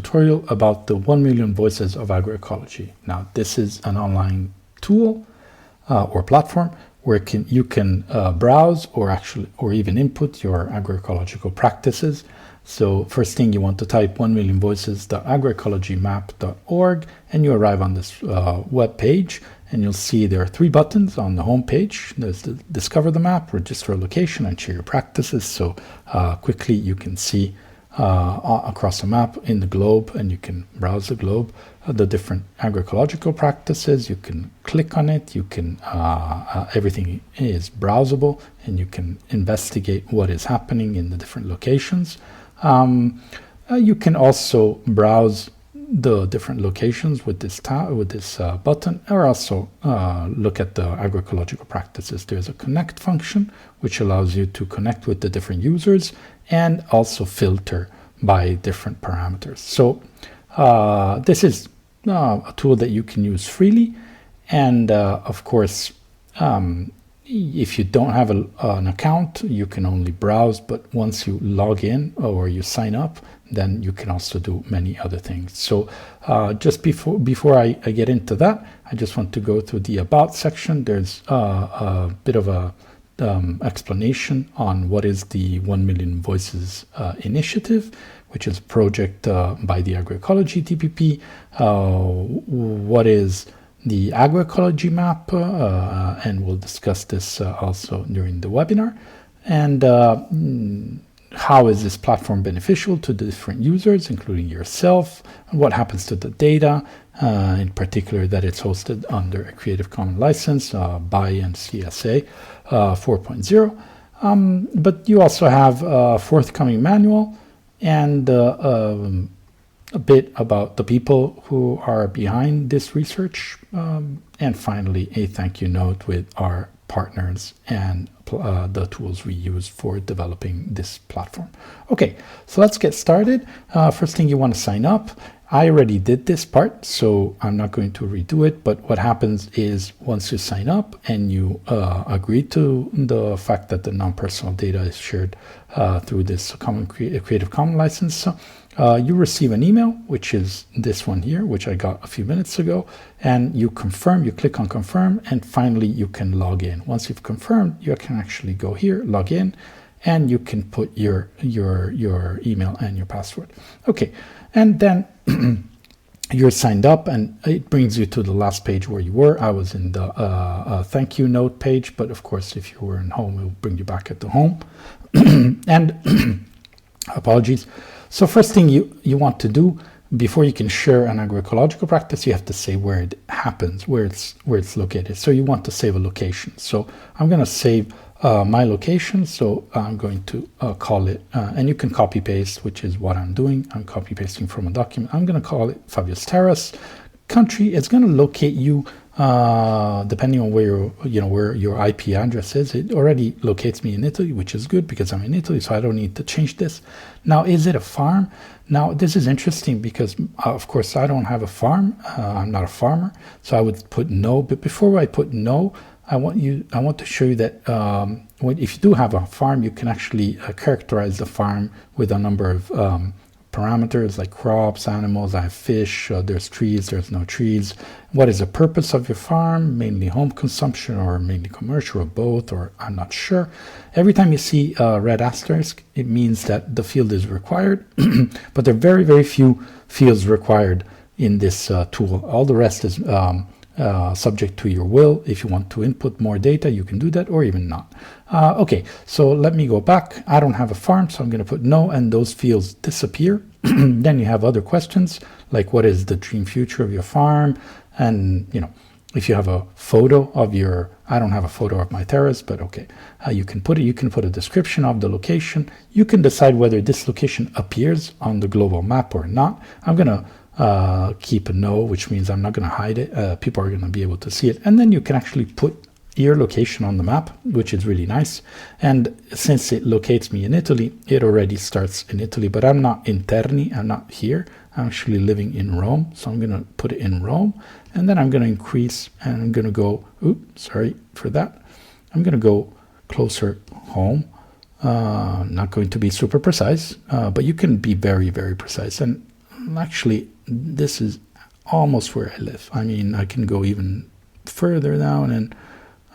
tutorial about the 1 million voices of agroecology. Now, this is an online tool or platform where you can browse or even input your agroecological practices. So first thing, you want to type 1millionvoices.agroecologymap.org and you arrive on this web page, and you'll see there are 3 buttons on the home page. There's the discover the map, register a location, and share your practices. So quickly you can see across the map in the globe, and you can browse the globe, the different agroecological practices. You can click on it, you can everything is browsable, and you can investigate what is happening in the different locations. You can also browse the different locations with this button, or also look at the agroecological practices. There's a connect function which allows you to connect with the different users and also filter by different parameters. So this is a tool that you can use freely, and of course if you don't have an account, you can only browse, but once you log in or you sign up, then you can also do many other things. So just before I get into that, I just want to go through the About section. There's a bit of a explanation on what is the 1 Million Voices initiative, which is a project by the Agroecology TPP. What is the agroecology map, and we'll discuss this also during the webinar, and how is this platform beneficial to the different users, including yourself, and what happens to the data, in particular that it's hosted under a Creative Commons license by and CSA 4.0. But you also have a forthcoming manual and a bit about the people who are behind this research, and finally a thank you note with our partners and the tools we use for developing this platform. Okay, so let's get started. First thing, you want to sign up. I already did this part, so I'm not going to redo it, but what happens is once you sign up and you agree to the fact that the non-personal data is shared through this Creative Commons license, you receive an email, which is this one here, which I got a few minutes ago, and you confirm, you click on confirm, and finally you can log in. Once you've confirmed, you can actually go here, log in, and you can put your email and your password. Okay, and then you're signed up, and it brings you to the last page where you were. I was in the thank you note page, but of course, if you were in home, it will bring you back at the home. And apologies. So first thing you want to do before you can share an agroecological practice, you have to say where it happens, where it's located. So you want to save a location. So I'm going to save my location. So I'm going to call it, and you can copy paste, which is what I'm doing. I'm copy pasting from a document. I'm going to call it Fabius Terrace. Country, it's going to locate you depending on where where your IP address is. It already locates me in Italy, which is good because I'm in Italy, so I don't need to change this. Now, is it a farm? Now, this is interesting because, of course, I don't have a farm. I'm not a farmer, so I would put no. But before I put no, I want to show you that if you do have a farm, you can actually characterize the farm with a number of parameters like crops, animals. I have fish, there's trees, there's no trees. What is the purpose of your farm? Mainly home consumption or mainly commercial or both, or I'm not sure. Every time you see a red asterisk, it means that the field is required, but there are very, very few fields required in this tool. All the rest is subject to your will. If you want to input more data, you can do that, or even not. Okay, so let me go back. I don't have a farm, so I'm going to put no, and those fields disappear. Then you have other questions, like what is the dream future of your farm? And, if you have a photo of your, I don't have a photo of my terrace, but okay, you can put it. You can put a description of the location. You can decide whether this location appears on the global map or not. I'm going to keep a no, which means I'm not going to hide it. People are going to be able to see it. And then you can actually put your location on the map, which is really nice. And since it locates me in Italy, it already starts in Italy, but I'm not in Terni, I'm not here. I'm actually living in Rome. So I'm going to put it in Rome, and then I'm going to increase, and I'm going to go, sorry for that. I'm going to go closer home. Not going to be super precise, but you can be very, very precise. And actually, this is almost where I live. I mean, I can go even further down and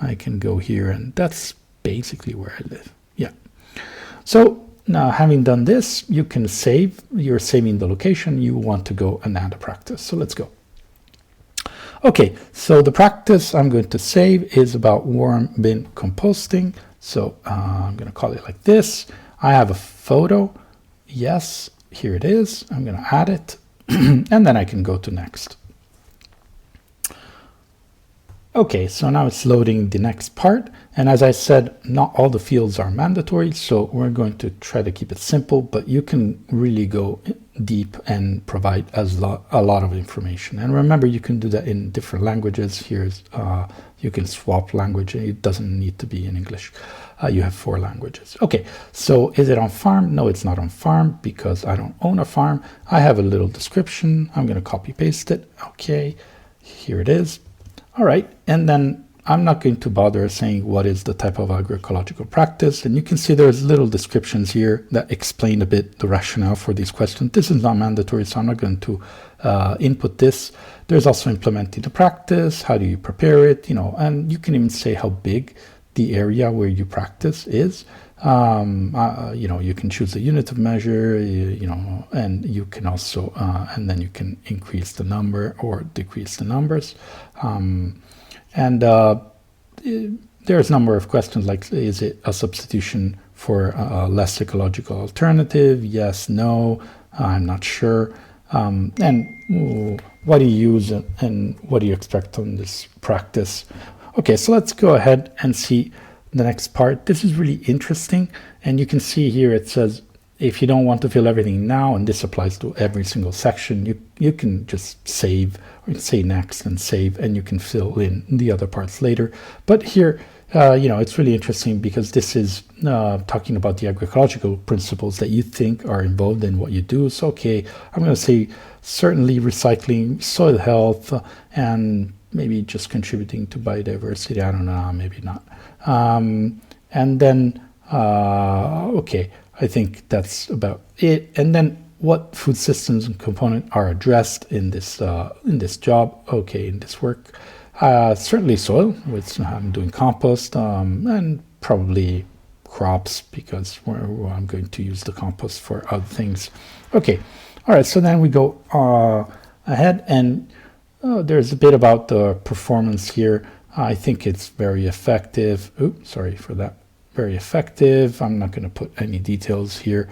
I can go here, and that's basically where I live. Yeah. So now, having done this, you can save. You're saving the location. You want to go and add a practice. So let's go. Okay, so the practice I'm going to save is about warm bin composting. So I'm going to call it like this. I have a photo. Yes, here it is. I'm going to add it, and then I can go to next. Okay, so now it's loading the next part. And as I said, not all the fields are mandatory, so we're going to try to keep it simple, but you can really go deep and provide a lot of information. And remember, you can do that in different languages. Here's, you can swap language. It doesn't need to be in English. You have 4 languages. Okay, so is it on farm? No, it's not on farm because I don't own a farm. I have a little description. I'm going to copy paste it. Okay, here it is. All right, and then I'm not going to bother saying what is the type of agroecological practice. And you can see there's little descriptions here that explain a bit the rationale for these questions. This is not mandatory, so I'm not going to input this. There's also implementing the practice. How do you prepare it? You know, and you can even say how big the area where you practice is. You know, you can choose the unit of measure, you know, and you can also, and then you can increase the number or decrease the numbers. There's a number of questions like, is it a substitution for a less ecological alternative? Yes, no, I'm not sure. And what do you use and what do you expect on this practice? Okay, so let's go ahead and see the next part. This is really interesting, and you can see here it says if you don't want to fill everything now, and this applies to every single section, you can just save or say next and save, and you can fill in the other parts later. But here, you know, it's really interesting because this is talking about the agroecological principles that you think are involved in what you do. So, okay, I'm going to say certainly recycling, soil health, and maybe just contributing to biodiversity. I don't know, maybe not. And then, okay, I think that's about it. And then what food systems and components are addressed in this job, okay, in this work. Certainly soil, which I'm doing compost, and probably crops because I'm going to use the compost for other things. Okay, all right, so then we go ahead and there's a bit about the performance here. I think it's very effective. Oops, sorry for that. Very effective. I'm not going to put any details here.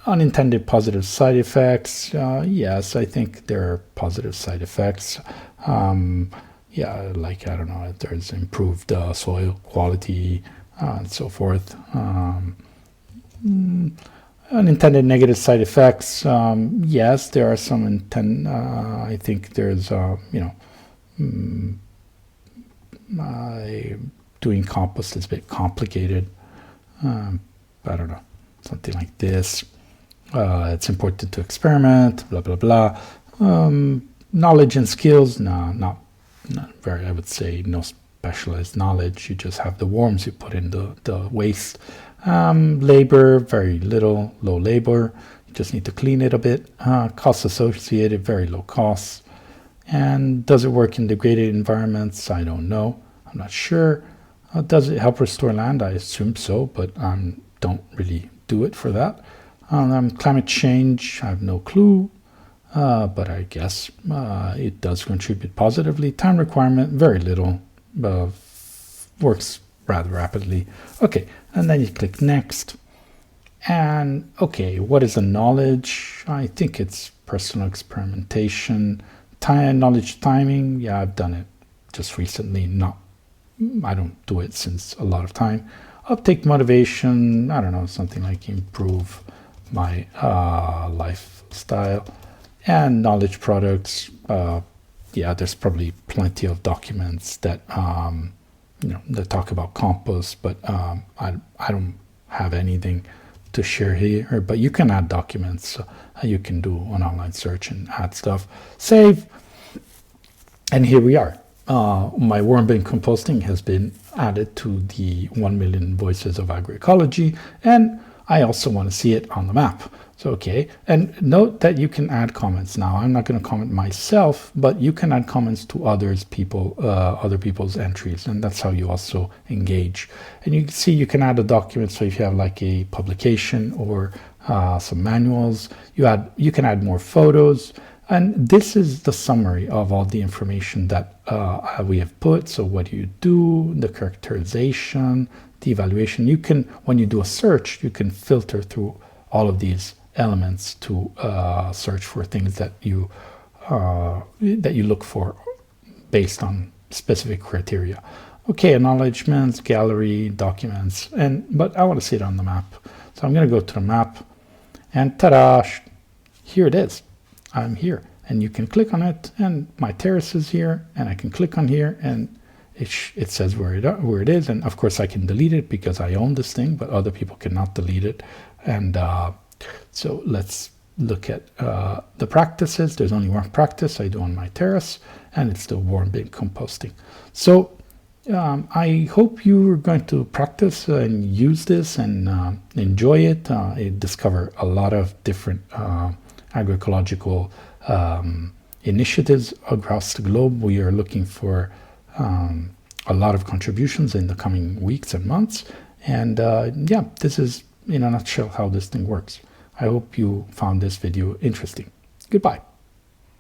Unintended positive side effects. Yes, I think there are positive side effects. Yeah, like, I don't know, there's improved soil quality and so forth. Unintended negative side effects. Yes, there are some I think there's, you know, doing compost is a bit complicated. I don't know, something like this. It's important to experiment, blah, blah, blah. Knowledge and skills, no, not very, I would say no specialized knowledge. You just have the worms, you put in the waste. Labor, very little, low labor. You just need to clean it a bit. Costs associated, very low costs. And does it work in degraded environments? I don't know. I'm not sure. Does it help restore land? I assume so, but don't really do it for that. Climate change, I have no clue, but I guess it does contribute positively. Time requirement, very little, works rather rapidly. Okay, and then you click next. And okay, what is the knowledge? I think it's personal experimentation. Knowledge timing, yeah, I've done it just recently. I don't do it since a lot of time. Uptake motivation, I don't know, something like improve my lifestyle. And knowledge products, yeah, there's probably plenty of documents that you know, that talk about compost, but I don't have anything to share here. But you can add documents. You can do an online search and add stuff. Save, and here we are. My worm bin composting has been added to the 1 million voices of agroecology, and I also want to see it on the map. So, okay, and note that you can add comments. Now, I'm not going to comment myself, but you can add comments to other people's entries, and that's how you also engage. And you can see you can add a document. So if you have like a publication or some manuals, you can add more photos. And this is the summary of all the information that we have put. So what you do, the characterization, the evaluation. You can, when you do a search, you can filter through all of these elements to search for things that you look for based on specific criteria. Okay, acknowledgements, gallery, documents, but I want to see it on the map. So I'm going to go to the map, and ta-da! Here it is. I'm here, and you can click on it, and my terrace is here, and I can click on here, and it says where it is, and of course I can delete it because I own this thing, but other people cannot delete it. And so let's look at the practices. There's only one practice I do on my terrace, and it's the warm bin composting. So I hope you're going to practice and use this and enjoy it. Discover a lot of different agroecological initiatives across the globe. We are looking for a lot of contributions in the coming weeks and months. And yeah, this is in a nutshell how this thing works. I hope you found this video interesting. Goodbye.